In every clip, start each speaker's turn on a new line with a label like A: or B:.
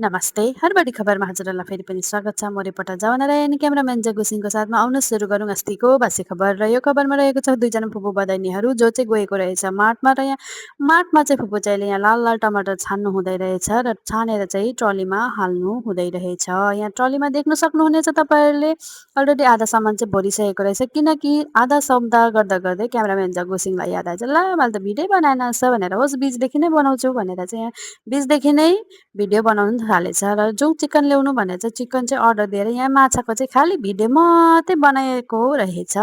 A: नमस्ते, हरबडी खबरमा हजुरहरूलाई फेरि पनि स्वागत छ। म रिपोर्टर जवाना राय अनि क्यामेराम्यान जग्गु सिंहको साथमा आउनु सुरु गरौँ अस्तिको बासी खबर। र यो खबरमा रहेको छ दुईजना फुपू बधाइनीहरू जो चाहिँ गएको रहेछ मार्टमा। र यहाँ मार्टमा चाहिँ फुपू चाहिँले यहाँ लाल लाल टमाटर छान्नु हुँदै रहेछ र छानेर चाहिँ ट्रलीमा हाल्नु हुँदै रहेछ। यहाँ ट्रलीमा देख्न सक्नुहुनेछ तपाईँहरूले अलरेडी आधा सामान चाहिँ भरिसकेको रहेछ, किनकि आधा सौदा गर्दा गर्दै क्यामेराम्यान जग्गु सिंहलाई याद आएछ, ला मैले त भिडियो बनाएन रहेछ भनेर, होस् बिचदेखि नै बनाउँछु भनेर चाहिँ यहाँ बिचदेखि नै भिडियो बनाउनु थालेछ। र जो चिकन ल्याउनु भनेर चाहिँ चिकन चाहिँ अर्डर दिएर यहाँ माछाको चाहिँ खालि भिडियो मात्रै बनाएको रहेछ।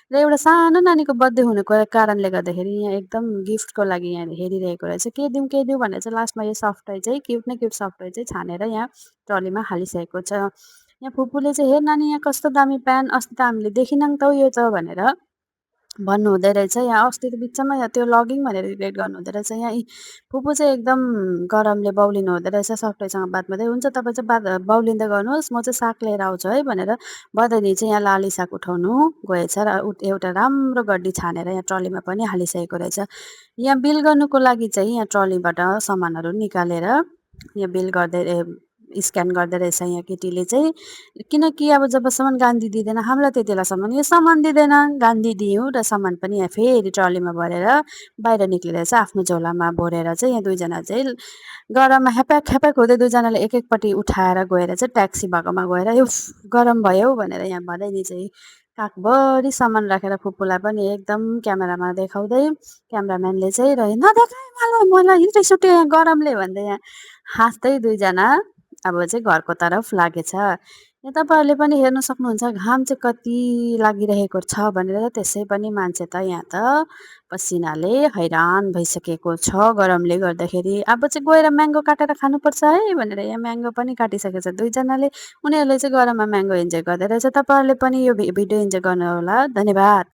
A: र एउटा सानो नानीको बर्थडे हुनुको कारणले गर्दाखेरि यहाँ एकदम गिफ्टको लागि यहाँ हेरिरहेको रहेछ, के दिउँ भनेर चाहिँ लास्टमा यो सफ्ट टय चाहिँ क्युट न क्युट सफ्ट टय चाहिँ छानेर यहाँ ट्रलीमा हालिसकेको छ। यहाँ फुपूले चाहिँ हेर नानी यहाँ कस्तो दामी प्यान्ट, अस्ति त हामीले देखिनँ त यो त भनेर भन्नुहुँदै रहेछ। यहाँ अस्ति त बित्थामा त्यो लगिङ भनेर रिग्रेट गर्नुहुँदो रहेछ। यहाँ फुपू चाहिँ एकदम गरमले बाउलिनु हुँदो रहेछ सफ्टवेयरसँग बात मार्दै। हुन्छ तपाईँ चाहिँ बात बाउलिँदै गर्नुहोस्, म चाहिँ साग लिएर आउँछु है भनेर बधाइनी चाहिँ यहाँ लाली साग उठाउनु गएछ र एउटा राम्रो गड्डी छानेर यहाँ ट्रलीमा पनि हालिसकेको रहेछ। यहाँ बिल गर्नुको लागि चाहिँ यहाँ ट्रलीबाट सामानहरू निकालेर यहाँ बिल गर्दै स्क्यान गर्दै रहेछ यहाँ केटीले चाहिँ, किनकि अब जबसम्म गान्धी दिँदैन हामीलाई त्यति बेलासम्म यो सामान दिँदैन। गान्धी दियौँ र सामान पनि यहाँ फेरि ट्रलीमा भरेर बाहिर निक्लिँदै चाहिँ आफ्नो झोलामा भरेर चाहिँ यहाँ दुईजना चाहिँ गरममा ह्याप्याक ह्याप्याक हुँदै दुईजनाले एक एकपट्टि उठाएर गएर चाहिँ ट्याक्सी भएकोमा गएर उफ गरम भयो भनेर यहाँ बधाइनी चाहिँ काखभरि सामान राखेर फुपूलाई पनि एकदम क्यामेरामा देखाउँदै क्यामेराम्यानले चाहिँ रह्यो, नदेखाए मलाई मलाई रिस उठ्यो यहाँ गरमले भन्दै यहाँ हाँस्दै दुईजना अब चाहिँ घरको तरफ लागेछ। यहाँ तपाईँहरूले पनि हेर्न सक्नुहुन्छ घाम चाहिँ कति लागिरहेको छ भनेर, त्यसै पनि मान्छे त यहाँ त पसिनाले हैरान भइसकेको छ गरमले गर्दाखेरि। अब चाहिँ गएर म्याङ्गो काटेर खानुपर्छ है भनेर यहाँ म्याङ्गो पनि काटिसकेको छ दुईजनाले। उनीहरूले चाहिँ गरममा म्याङ्गो इन्जोय गर्दै रहेछ। तपाईँहरूले पनि यो भिडियो इन्जोय गर्नुहोला। धन्यवाद।